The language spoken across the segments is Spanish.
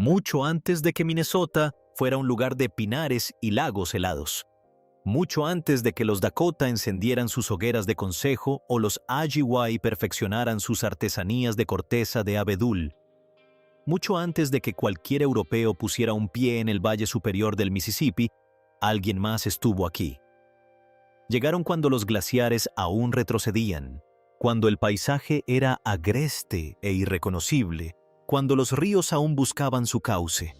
mucho antes de que Minnesota fuera un lugar de pinares y lagos helados. Mucho antes de que los Dakota encendieran sus hogueras de consejo o los Ojibwa perfeccionaran sus artesanías de corteza de abedul. Mucho antes de que cualquier europeo pusiera un pie en el valle superior del Mississippi, alguien más estuvo aquí. Llegaron cuando los glaciares aún retrocedían, cuando el paisaje era agreste e irreconocible, cuando los ríos aún buscaban su cauce.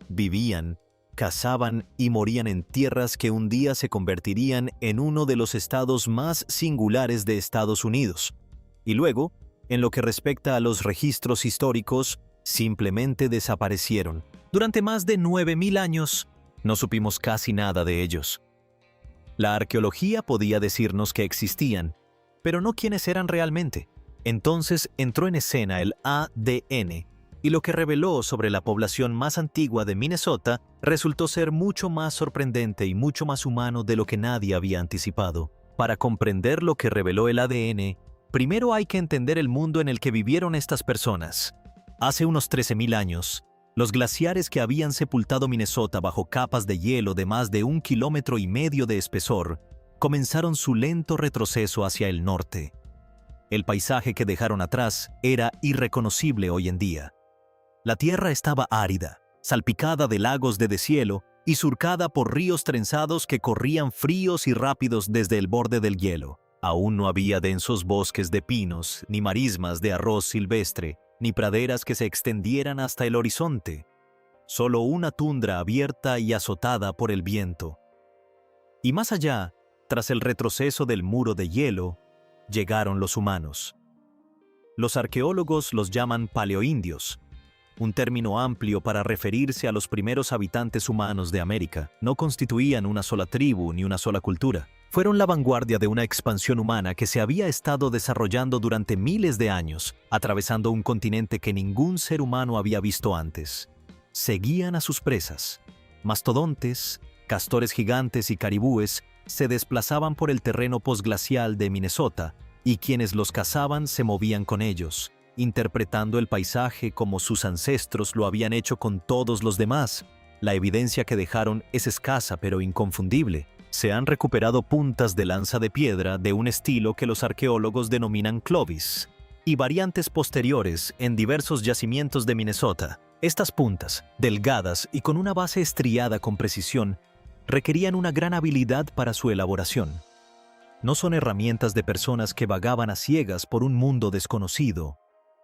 Vivían, cazaban y morían en tierras que un día se convertirían en uno de los estados más singulares de Estados Unidos. Y luego, en lo que respecta a los registros históricos, simplemente desaparecieron. Durante más de 9.000 años, no supimos casi nada de ellos. La arqueología podía decirnos que existían, pero no quiénes eran realmente. Entonces entró en escena el ADN, y lo que reveló sobre la población más antigua de Minnesota resultó ser mucho más sorprendente y mucho más humano de lo que nadie había anticipado. Para comprender lo que reveló el ADN, primero hay que entender el mundo en el que vivieron estas personas. Hace unos 13.000 años, los glaciares que habían sepultado Minnesota bajo capas de hielo de más de 1,5 kilómetros de espesor, comenzaron su lento retroceso hacia el norte. El paisaje que dejaron atrás era irreconocible hoy en día. La tierra estaba árida, salpicada de lagos de deshielo y surcada por ríos trenzados que corrían fríos y rápidos desde el borde del hielo. Aún no había densos bosques de pinos, ni marismas de arroz silvestre, ni praderas que se extendieran hasta el horizonte. Solo una tundra abierta y azotada por el viento. Y más allá, tras el retroceso del muro de hielo, llegaron los humanos. Los arqueólogos los llaman paleoindios, un término amplio para referirse a los primeros habitantes humanos de América. No constituían una sola tribu ni una sola cultura. Fueron la vanguardia de una expansión humana que se había estado desarrollando durante miles de años, atravesando un continente que ningún ser humano había visto antes. Seguían a sus presas. Mastodontes, castores gigantes y caribúes se desplazaban por el terreno posglacial de Minnesota, y quienes los cazaban se movían con ellos, interpretando el paisaje como sus ancestros lo habían hecho con todos los demás. La evidencia que dejaron es escasa pero inconfundible. Se han recuperado puntas de lanza de piedra de un estilo que los arqueólogos denominan Clovis, y variantes posteriores en diversos yacimientos de Minnesota. Estas puntas, delgadas y con una base estriada con precisión, requerían una gran habilidad para su elaboración. No son herramientas de personas que vagaban a ciegas por un mundo desconocido.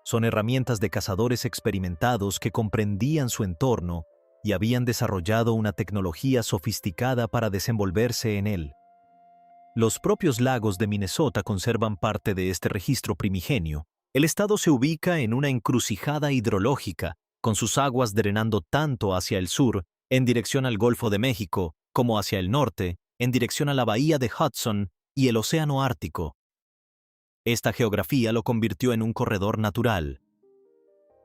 Son herramientas de cazadores experimentados que comprendían su entorno y habían desarrollado una tecnología sofisticada para desenvolverse en él. Los propios lagos de Minnesota conservan parte de este registro primigenio. El estado se ubica en una encrucijada hidrológica, con sus aguas drenando tanto hacia el sur, en dirección al Golfo de México, como hacia el norte, en dirección a la bahía de Hudson y el Océano Ártico. Esta geografía lo convirtió en un corredor natural.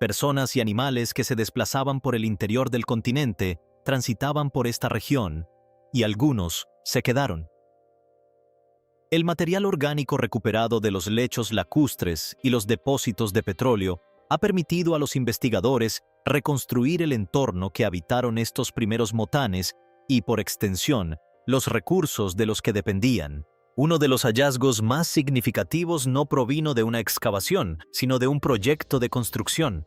Personas y animales que se desplazaban por el interior del continente transitaban por esta región, y algunos se quedaron. El material orgánico recuperado de los lechos lacustres y los depósitos de petróleo ha permitido a los investigadores reconstruir el entorno que habitaron estos primeros motanes y, por extensión, los recursos de los que dependían. Uno de los hallazgos más significativos no provino de una excavación, sino de un proyecto de construcción.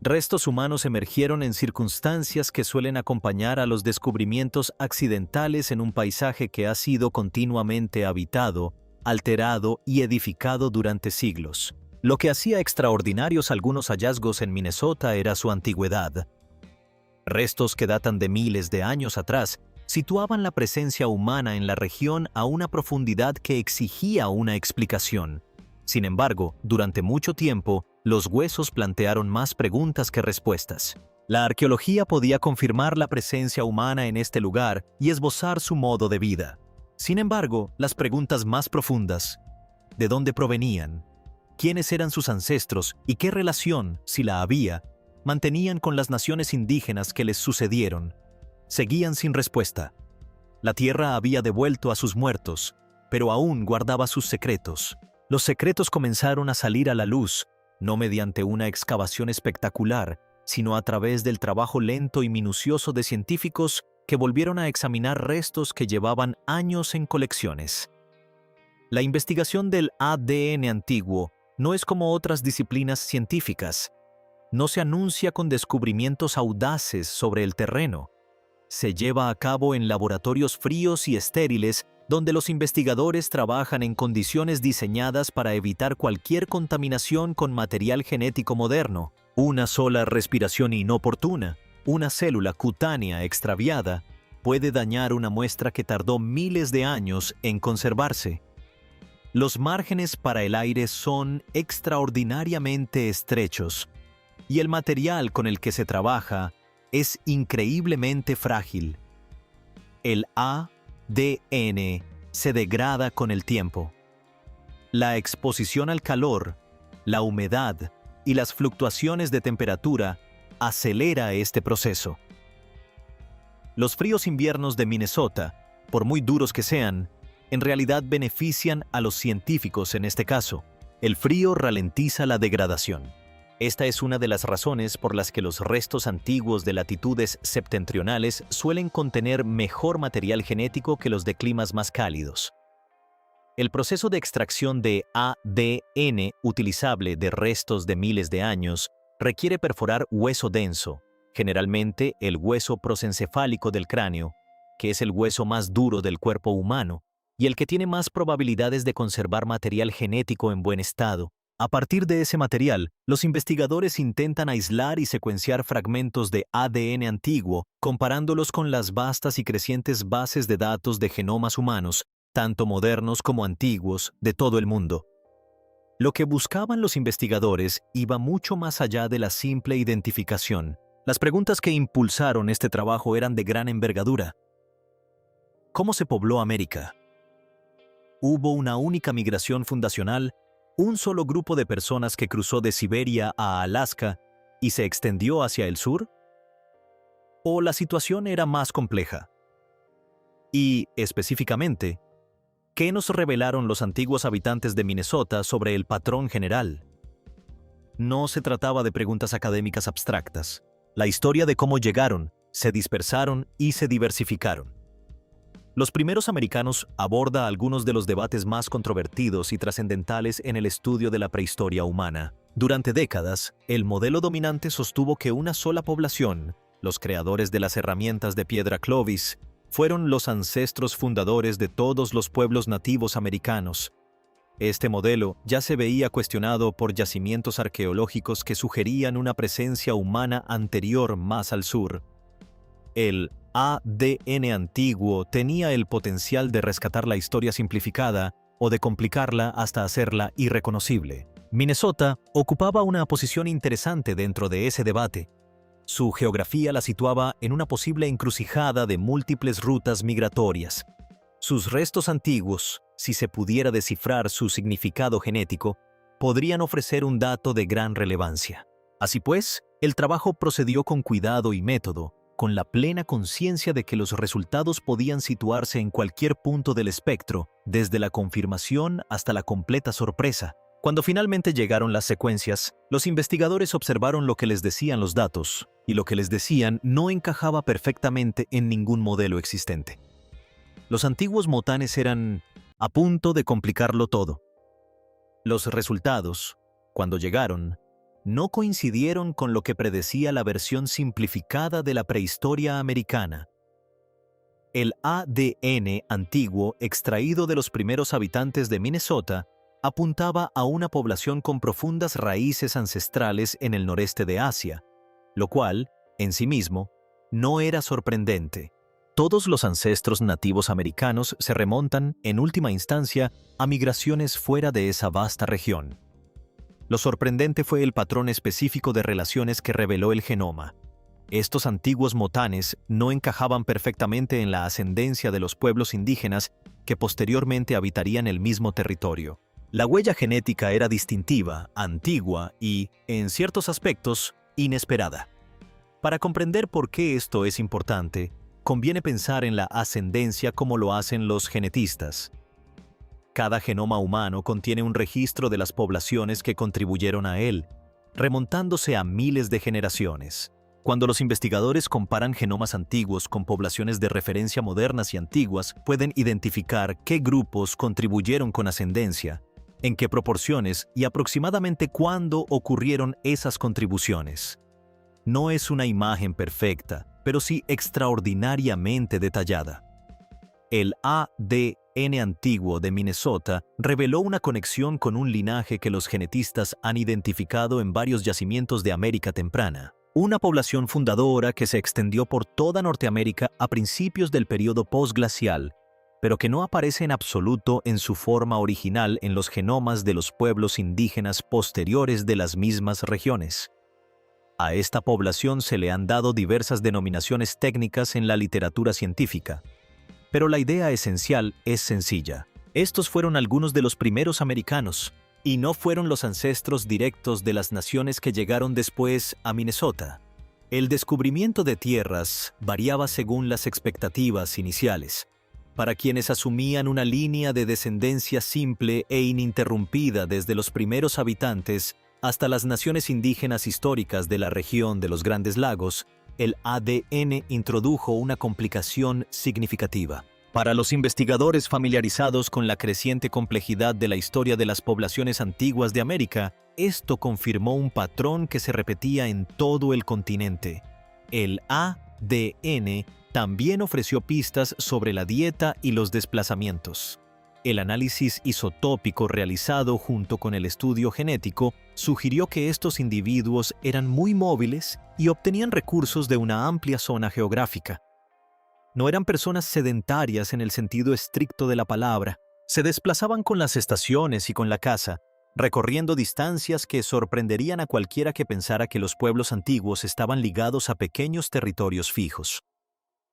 Restos humanos emergieron en circunstancias que suelen acompañar a los descubrimientos accidentales en un paisaje que ha sido continuamente habitado, alterado y edificado durante siglos. Lo que hacía extraordinarios algunos hallazgos en Minnesota era su antigüedad. Restos que datan de miles de años atrás situaban la presencia humana en la región a una profundidad que exigía una explicación. Sin embargo, durante mucho tiempo, los huesos plantearon más preguntas que respuestas. La arqueología podía confirmar la presencia humana en este lugar y esbozar su modo de vida. Sin embargo, las preguntas más profundas: ¿de dónde provenían? ¿Quiénes eran sus ancestros y qué relación, si la había, mantenían con las naciones indígenas que les sucedieron? Seguían sin respuesta. La tierra había devuelto a sus muertos, pero aún guardaba sus secretos. Los secretos comenzaron a salir a la luz, no mediante una excavación espectacular, sino a través del trabajo lento y minucioso de científicos que volvieron a examinar restos que llevaban años en colecciones. La investigación del ADN antiguo no es como otras disciplinas científicas. No se anuncia con descubrimientos audaces sobre el terreno. Se lleva a cabo en laboratorios fríos y estériles donde los investigadores trabajan en condiciones diseñadas para evitar cualquier contaminación con material genético moderno. Una sola respiración inoportuna, una célula cutánea extraviada, puede dañar una muestra que tardó miles de años en conservarse. Los márgenes para el aire son extraordinariamente estrechos y el material con el que se trabaja es increíblemente frágil. El ADN se degrada con el tiempo. La exposición al calor, la humedad y las fluctuaciones de temperatura acelera este proceso. Los fríos inviernos de Minnesota, por muy duros que sean, en realidad benefician a los científicos en este caso. El frío ralentiza la degradación. Esta es una de las razones por las que los restos antiguos de latitudes septentrionales suelen contener mejor material genético que los de climas más cálidos. El proceso de extracción de ADN utilizable de restos de miles de años requiere perforar hueso denso, generalmente el hueso prosencefálico del cráneo, que es el hueso más duro del cuerpo humano y el que tiene más probabilidades de conservar material genético en buen estado. A partir de ese material, los investigadores intentan aislar y secuenciar fragmentos de ADN antiguo, comparándolos con las vastas y crecientes bases de datos de genomas humanos, tanto modernos como antiguos, de todo el mundo. Lo que buscaban los investigadores iba mucho más allá de la simple identificación. Las preguntas que impulsaron este trabajo eran de gran envergadura. ¿Cómo se pobló América? ¿Hubo una única migración fundacional? ¿Un solo grupo de personas que cruzó de Siberia a Alaska y se extendió hacia el sur? ¿O la situación era más compleja? Y, específicamente, ¿qué nos revelaron los antiguos habitantes de Minnesota sobre el patrón general? No se trataba de preguntas académicas abstractas. La historia de cómo llegaron, se dispersaron y se diversificaron. Los primeros americanos aborda algunos de los debates más controvertidos y trascendentales en el estudio de la prehistoria humana. Durante décadas, el modelo dominante sostuvo que una sola población, los creadores de las herramientas de piedra Clovis, fueron los ancestros fundadores de todos los pueblos nativos americanos. Este modelo ya se veía cuestionado por yacimientos arqueológicos que sugerían una presencia humana anterior más al sur. El ADN antiguo tenía el potencial de rescatar la historia simplificada o de complicarla hasta hacerla irreconocible. Minnesota ocupaba una posición interesante dentro de ese debate. Su geografía la situaba en una posible encrucijada de múltiples rutas migratorias. Sus restos antiguos, si se pudiera descifrar su significado genético, podrían ofrecer un dato de gran relevancia. Así pues, el trabajo procedió con cuidado y método, con la plena conciencia de que los resultados podían situarse en cualquier punto del espectro, desde la confirmación hasta la completa sorpresa. Cuando finalmente llegaron las secuencias, los investigadores observaron lo que les decían los datos, y lo que les decían no encajaba perfectamente en ningún modelo existente. Los antiguos motanes eran a punto de complicarlo todo. Los resultados, cuando llegaron, no coincidieron con lo que predecía la versión simplificada de la prehistoria americana. El ADN antiguo extraído de los primeros habitantes de Minnesota apuntaba a una población con profundas raíces ancestrales en el noreste de Asia, lo cual, en sí mismo, no era sorprendente. Todos los ancestros nativos americanos se remontan, en última instancia, a migraciones fuera de esa vasta región. Lo sorprendente fue el patrón específico de relaciones que reveló el genoma. Estos antiguos motanes no encajaban perfectamente en la ascendencia de los pueblos indígenas que posteriormente habitarían el mismo territorio. La huella genética era distintiva, antigua y, en ciertos aspectos, inesperada. Para comprender por qué esto es importante, conviene pensar en la ascendencia como lo hacen los genetistas. Cada genoma humano contiene un registro de las poblaciones que contribuyeron a él. remontándose a miles de generaciones. Cuando los investigadores comparan genomas antiguos con poblaciones de referencia modernas y antiguas, pueden identificar qué grupos contribuyeron con ascendencia, en qué proporciones y aproximadamente cuándo ocurrieron esas contribuciones. No es una imagen perfecta, pero sí extraordinariamente detallada. El ADN antiguo de Minnesota reveló una conexión con un linaje que los genetistas han identificado en varios yacimientos de América temprana. Una población fundadora que se extendió por toda Norteamérica a principios del período postglacial, pero que no aparece en absoluto en su forma original en los genomas de los pueblos indígenas posteriores de las mismas regiones. A esta población se le han dado diversas denominaciones técnicas en la literatura científica, pero la idea esencial es sencilla. Estos fueron algunos de los primeros americanos, y no fueron los ancestros directos de las naciones que llegaron después a Minnesota. El descubrimiento de tierras variaba según las expectativas iniciales. Para quienes asumían una línea de descendencia simple e ininterrumpida desde los primeros habitantes hasta las naciones indígenas históricas de la región de los Grandes Lagos, el ADN introdujo una complicación significativa. Para los investigadores familiarizados con la creciente complejidad de la historia de las poblaciones antiguas de América, esto confirmó un patrón que se repetía en todo el continente. El ADN también ofreció pistas sobre la dieta y los desplazamientos. El análisis isotópico realizado junto con el estudio genético sugirió que estos individuos eran muy móviles y obtenían recursos de una amplia zona geográfica. No eran personas sedentarias en el sentido estricto de la palabra. Se desplazaban con las estaciones y con la caza, recorriendo distancias que sorprenderían a cualquiera que pensara que los pueblos antiguos estaban ligados a pequeños territorios fijos.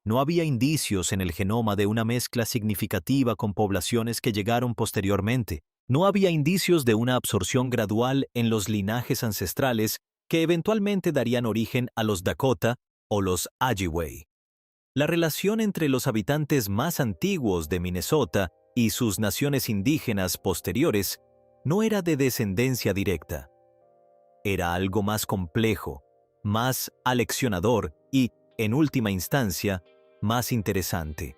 No había indicios en el genoma de una mezcla significativa con poblaciones que llegaron posteriormente. No había indicios de una absorción gradual en los linajes ancestrales que eventualmente darían origen a los Dakota o los Ojibwe. La relación entre los habitantes más antiguos de Minnesota y sus naciones indígenas posteriores no era de descendencia directa. Era algo más complejo, más aleccionador y, en última instancia, más interesante.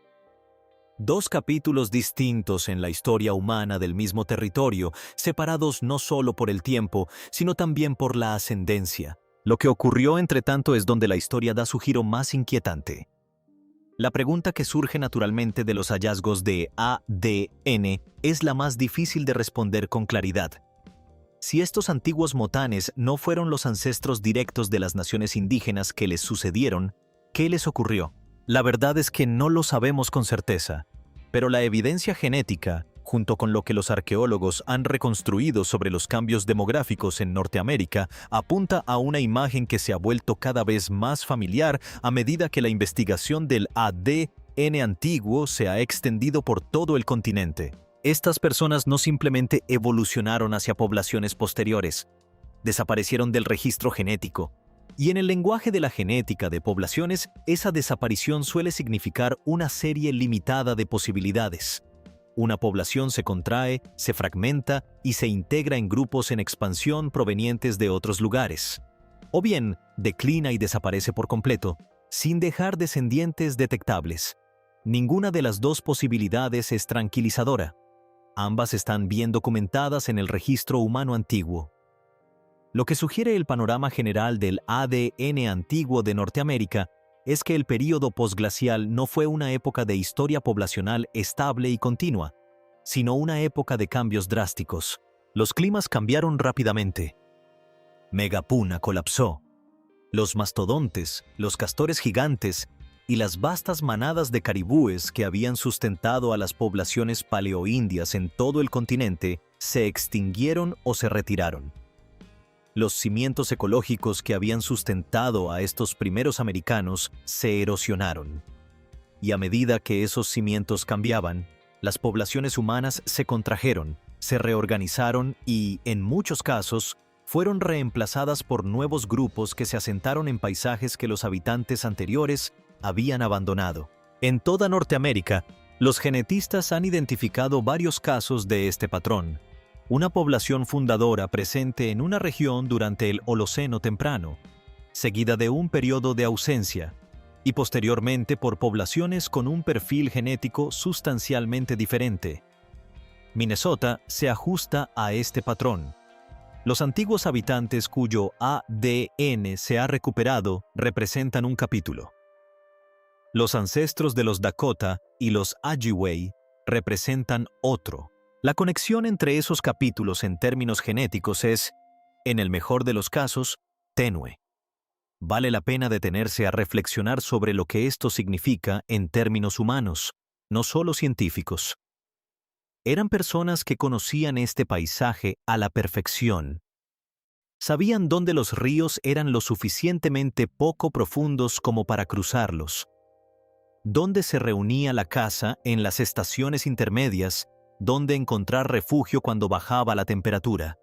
Dos capítulos distintos en la historia humana del mismo territorio, separados no solo por el tiempo, sino también por la ascendencia. Lo que ocurrió entre tanto es donde la historia da su giro más inquietante. La pregunta que surge naturalmente de los hallazgos de ADN es la más difícil de responder con claridad. Si estos antiguos motanes no fueron los ancestros directos de las naciones indígenas que les sucedieron, ¿qué les ocurrió? La verdad es que no lo sabemos con certeza, pero la evidencia genética, junto con lo que los arqueólogos han reconstruido sobre los cambios demográficos en Norteamérica, apunta a una imagen que se ha vuelto cada vez más familiar a medida que la investigación del ADN antiguo se ha extendido por todo el continente. Estas personas no simplemente evolucionaron hacia poblaciones posteriores, desaparecieron del registro genético. Y en el lenguaje de la genética de poblaciones, esa desaparición suele significar una serie limitada de posibilidades. Una población se contrae, se fragmenta y se integra en grupos en expansión provenientes de otros lugares. O bien, declina y desaparece por completo, sin dejar descendientes detectables. Ninguna de las dos posibilidades es tranquilizadora. Ambas están bien documentadas en el registro humano antiguo. Lo que sugiere el panorama general del ADN antiguo de Norteamérica es que el período posglacial no fue una época de historia poblacional estable y continua, sino una época de cambios drásticos. Los climas cambiaron rápidamente. Megapuna colapsó. Los mastodontes, los castores gigantes y las vastas manadas de caribúes que habían sustentado a las poblaciones paleoindias en todo el continente se extinguieron o se retiraron. Los cimientos ecológicos que habían sustentado a estos primeros americanos se erosionaron. Y a medida que esos cimientos cambiaban, las poblaciones humanas se contrajeron, se reorganizaron y, en muchos casos, fueron reemplazadas por nuevos grupos que se asentaron en paisajes que los habitantes anteriores habían abandonado. En toda Norteamérica, los genetistas han identificado varios casos de este patrón. una población fundadora presente en una región durante el Holoceno temprano, seguida de un periodo de ausencia, y posteriormente por poblaciones con un perfil genético sustancialmente diferente. Minnesota se ajusta a este patrón. Los antiguos habitantes cuyo ADN se ha recuperado representan un capítulo. Los ancestros de los Dakota y los Ojibwe representan otro. La conexión entre esos capítulos en términos genéticos es, en el mejor de los casos, tenue. Vale la pena detenerse a reflexionar sobre lo que esto significa en términos humanos, no solo científicos. Eran personas que conocían este paisaje a la perfección. Sabían dónde los ríos eran lo suficientemente poco profundos como para cruzarlos, dónde se reunía la caza en las estaciones intermedias, dónde encontrar refugio cuando bajaba la temperatura.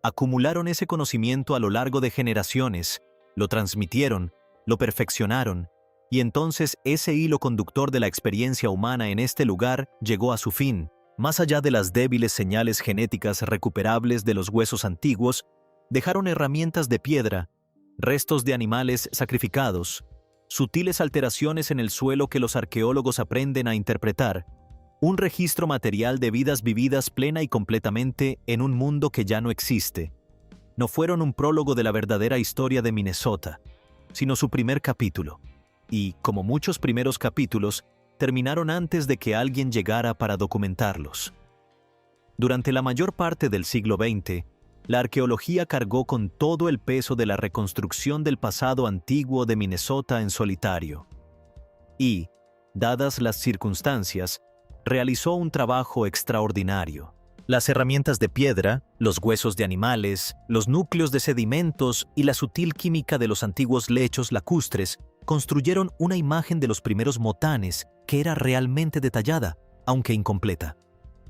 Acumularon ese conocimiento a lo largo de generaciones, lo transmitieron, lo perfeccionaron, y entonces ese hilo conductor de la experiencia humana en este lugar llegó a su fin. Más allá de las débiles señales genéticas recuperables de los huesos antiguos, dejaron herramientas de piedra, restos de animales sacrificados, sutiles alteraciones en el suelo que los arqueólogos aprenden a interpretar, un registro material de vidas vividas plena y completamente en un mundo que ya no existe. No fueron un prólogo de la verdadera historia de Minnesota, sino su primer capítulo, y, como muchos primeros capítulos, terminaron antes de que alguien llegara para documentarlos. Durante la mayor parte del siglo XX, la arqueología cargó con todo el peso de la reconstrucción del pasado antiguo de Minnesota en solitario. Y, dadas las circunstancias, realizó un trabajo extraordinario. Las herramientas de piedra, los huesos de animales, los núcleos de sedimentos y la sutil química de los antiguos lechos lacustres construyeron una imagen de los primeros motanes que era realmente detallada, aunque incompleta.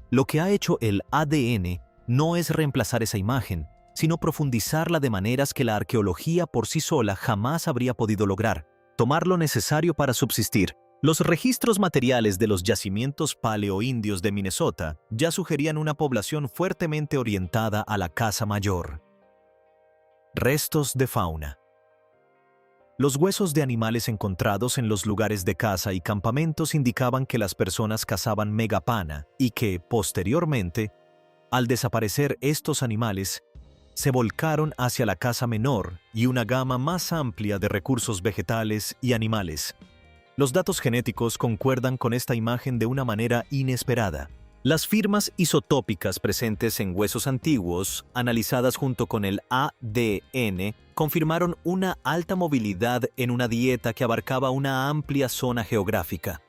Lo que ha hecho el ADN no es reemplazar esa imagen, sino profundizarla de maneras que la arqueología por sí sola jamás habría podido lograr, tomar lo necesario para subsistir. Los registros materiales de los yacimientos paleoindios de Minnesota ya sugerían una población fuertemente orientada a la caza mayor. Restos de fauna. Los huesos de animales encontrados en los lugares de caza y campamentos indicaban que las personas cazaban megapana y que, posteriormente, al desaparecer estos animales, se volcaron hacia la caza menor y una gama más amplia de recursos vegetales y animales. Los datos genéticos concuerdan con esta imagen de una manera inesperada. Las firmas isotópicas presentes en huesos antiguos, analizadas junto con el ADN, confirmaron una alta movilidad en una dieta que abarcaba una amplia zona geográfica.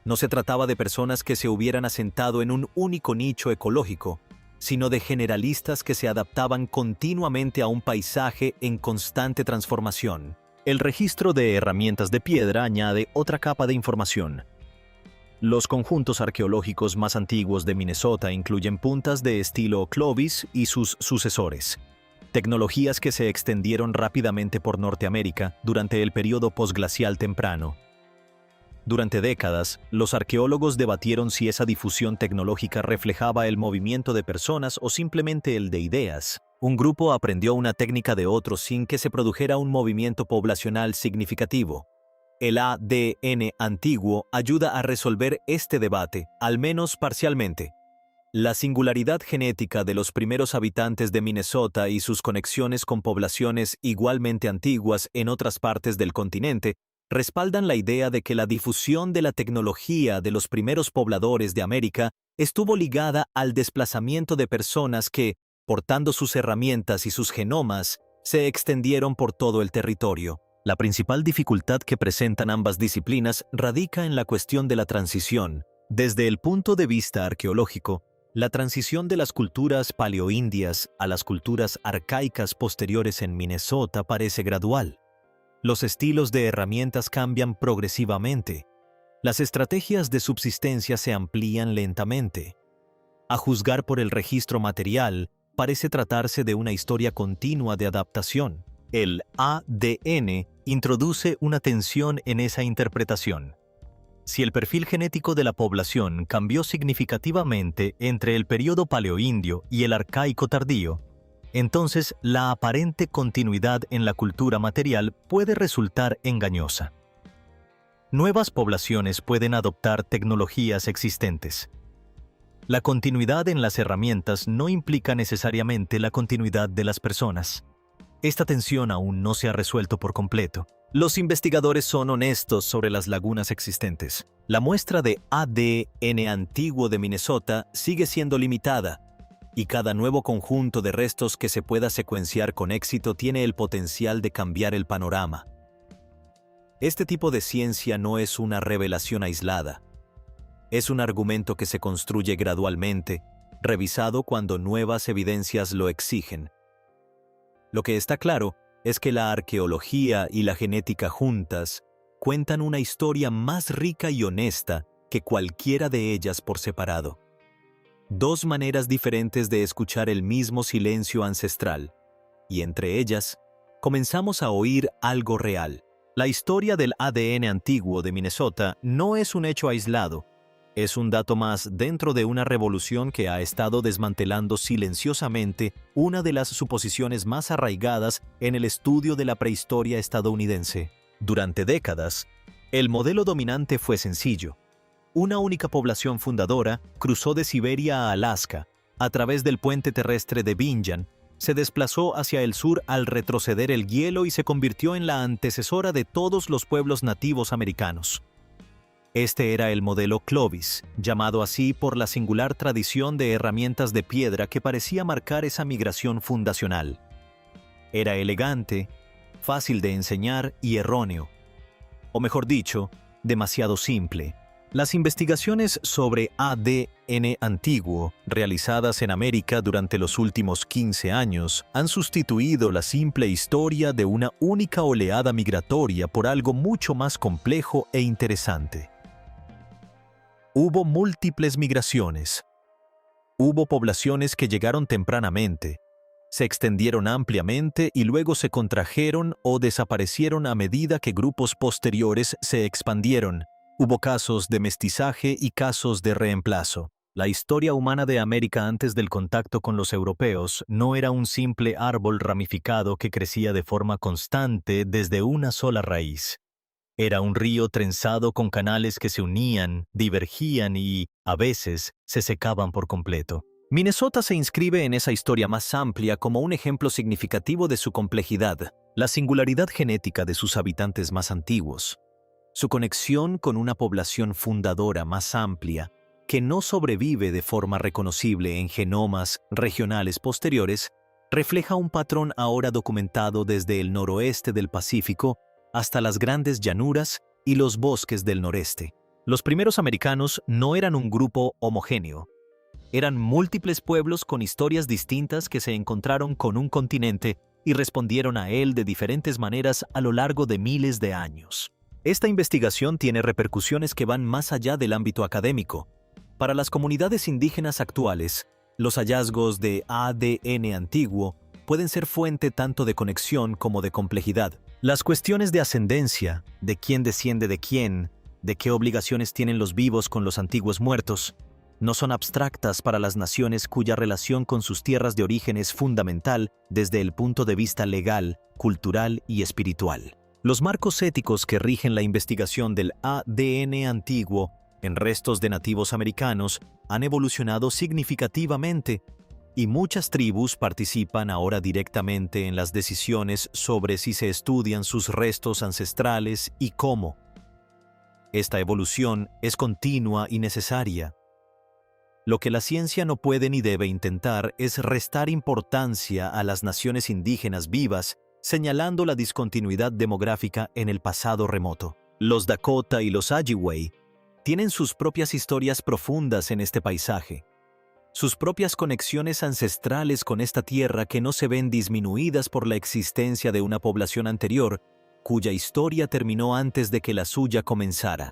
No se trataba de personas que se hubieran asentado en un único nicho ecológico, sino de generalistas que se adaptaban continuamente a un paisaje en constante transformación. El registro de herramientas de piedra añade otra capa de información. Los conjuntos arqueológicos más antiguos de Minnesota incluyen puntas de estilo Clovis y sus sucesores, tecnologías que se extendieron rápidamente por Norteamérica durante el período posglacial temprano. Durante décadas, los arqueólogos debatieron si esa difusión tecnológica reflejaba el movimiento de personas o simplemente el de ideas. Un grupo aprendió una técnica de otro sin que se produjera un movimiento poblacional significativo. El ADN antiguo ayuda a resolver este debate, al menos parcialmente. La singularidad genética de los primeros habitantes de Minnesota y sus conexiones con poblaciones igualmente antiguas en otras partes del continente respaldan la idea de que la difusión de la tecnología de los primeros pobladores de América estuvo ligada al desplazamiento de personas que, portando sus herramientas y sus genomas, se extendieron por todo el territorio. La principal dificultad que presentan ambas disciplinas radica en la cuestión de la transición. Desde el punto de vista arqueológico, la transición de las culturas paleoindias a las culturas arcaicas posteriores en Minnesota parece gradual. Los estilos de herramientas cambian progresivamente. Las estrategias de subsistencia se amplían lentamente. A juzgar por el registro material, parece tratarse de una historia continua de adaptación. El ADN introduce una tensión en esa interpretación. Si el perfil genético de la población cambió significativamente entre el período paleoindio y el arcaico tardío, entonces la aparente continuidad en la cultura material puede resultar engañosa. Nuevas poblaciones pueden adoptar tecnologías existentes. La continuidad en las herramientas no implica necesariamente la continuidad de las personas. Esta tensión aún no se ha resuelto por completo. Los investigadores son honestos sobre las lagunas existentes. La muestra de ADN antiguo de Minnesota sigue siendo limitada, y cada nuevo conjunto de restos que se pueda secuenciar con éxito tiene el potencial de cambiar el panorama. Este tipo de ciencia no es una revelación aislada. Es un argumento que se construye gradualmente, revisado cuando nuevas evidencias lo exigen. Lo que está claro es que la arqueología y la genética juntas cuentan una historia más rica y honesta que cualquiera de ellas por separado. Dos maneras diferentes de escuchar el mismo silencio ancestral, y entre ellas, comenzamos a oír algo real. La historia del ADN antiguo de Minnesota no es un hecho aislado, es un dato más dentro de una revolución que ha estado desmantelando silenciosamente una de las suposiciones más arraigadas en el estudio de la prehistoria estadounidense. Durante décadas, el modelo dominante fue sencillo. Una única población fundadora cruzó de Siberia a Alaska, a través del puente terrestre de Vineland, se desplazó hacia el sur al retroceder el hielo y se convirtió en la antecesora de todos los pueblos nativos americanos. Este era el modelo Clovis, llamado así por la singular tradición de herramientas de piedra que parecía marcar esa migración fundacional. Era elegante, fácil de enseñar y erróneo. O mejor dicho, demasiado simple. Las investigaciones sobre ADN antiguo, realizadas en América durante los últimos 15 años, han sustituido la simple historia de una única oleada migratoria por algo mucho más complejo e interesante. Hubo múltiples migraciones. Hubo poblaciones que llegaron tempranamente, se extendieron ampliamente y luego se contrajeron o desaparecieron a medida que grupos posteriores se expandieron. Hubo casos de mestizaje y casos de reemplazo. La historia humana de América antes del contacto con los europeos no era un simple árbol ramificado que crecía de forma constante desde una sola raíz. Era un río trenzado con canales que se unían, divergían y, a veces, se secaban por completo. Minnesota se inscribe en esa historia más amplia como un ejemplo significativo de su complejidad, la singularidad genética de sus habitantes más antiguos, su conexión con una población fundadora más amplia que no sobrevive de forma reconocible en genomas regionales posteriores, refleja un patrón ahora documentado desde el noroeste del Pacífico hasta las grandes llanuras y los bosques del noreste. Los primeros americanos no eran un grupo homogéneo. Eran múltiples pueblos con historias distintas que se encontraron con un continente y respondieron a él de diferentes maneras a lo largo de miles de años. Esta investigación tiene repercusiones que van más allá del ámbito académico. Para las comunidades indígenas actuales, los hallazgos de ADN antiguo pueden ser fuente tanto de conexión como de complejidad. Las cuestiones de ascendencia, de quién desciende de quién, de qué obligaciones tienen los vivos con los antiguos muertos, no son abstractas para las naciones cuya relación con sus tierras de origen es fundamental desde el punto de vista legal, cultural y espiritual. Los marcos éticos que rigen la investigación del ADN antiguo en restos de nativos americanos han evolucionado significativamente, y muchas tribus participan ahora directamente en las decisiones sobre si se estudian sus restos ancestrales y cómo. Esta evolución es continua y necesaria. Lo que la ciencia no puede ni debe intentar es restar importancia a las naciones indígenas vivas, señalando la discontinuidad demográfica en el pasado remoto. Los Dakota y los Ojibwe tienen sus propias historias profundas en este paisaje, sus propias conexiones ancestrales con esta tierra que no se ven disminuidas por la existencia de una población anterior, cuya historia terminó antes de que la suya comenzara.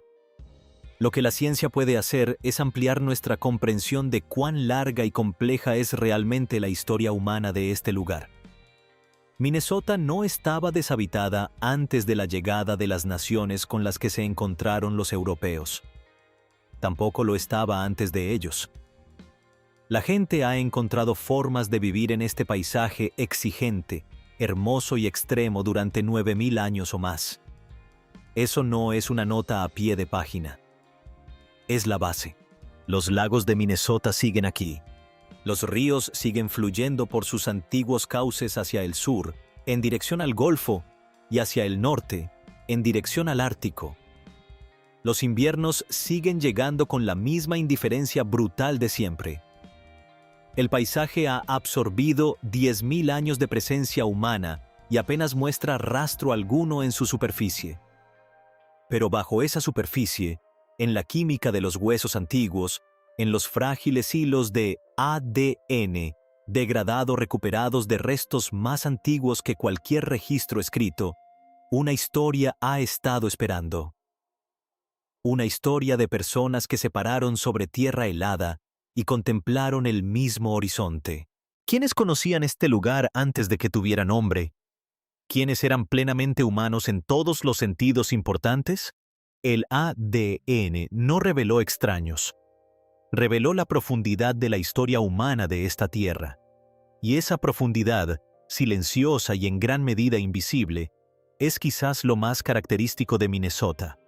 Lo que la ciencia puede hacer es ampliar nuestra comprensión de cuán larga y compleja es realmente la historia humana de este lugar. Minnesota no estaba deshabitada antes de la llegada de las naciones con las que se encontraron los europeos. Tampoco lo estaba antes de ellos. La gente ha encontrado formas de vivir en este paisaje exigente, hermoso y extremo durante 9000 años o más. Eso no es una nota a pie de página. Es la base. Los lagos de Minnesota siguen aquí. Los ríos siguen fluyendo por sus antiguos cauces hacia el sur, en dirección al Golfo, y hacia el norte, en dirección al Ártico. Los inviernos siguen llegando con la misma indiferencia brutal de siempre. El paisaje ha absorbido 10.000 años de presencia humana y apenas muestra rastro alguno en su superficie. Pero bajo esa superficie, en la química de los huesos antiguos, en los frágiles hilos de ADN degradado recuperados de restos más antiguos que cualquier registro escrito, una historia ha estado esperando. Una historia de personas que se pararon sobre tierra helada y contemplaron el mismo horizonte. ¿Quiénes conocían este lugar antes de que tuviera nombre? ¿Quiénes eran plenamente humanos en todos los sentidos importantes? El ADN no reveló extraños. Reveló la profundidad de la historia humana de esta tierra. Y esa profundidad, silenciosa y en gran medida invisible, es quizás lo más característico de Minnesota.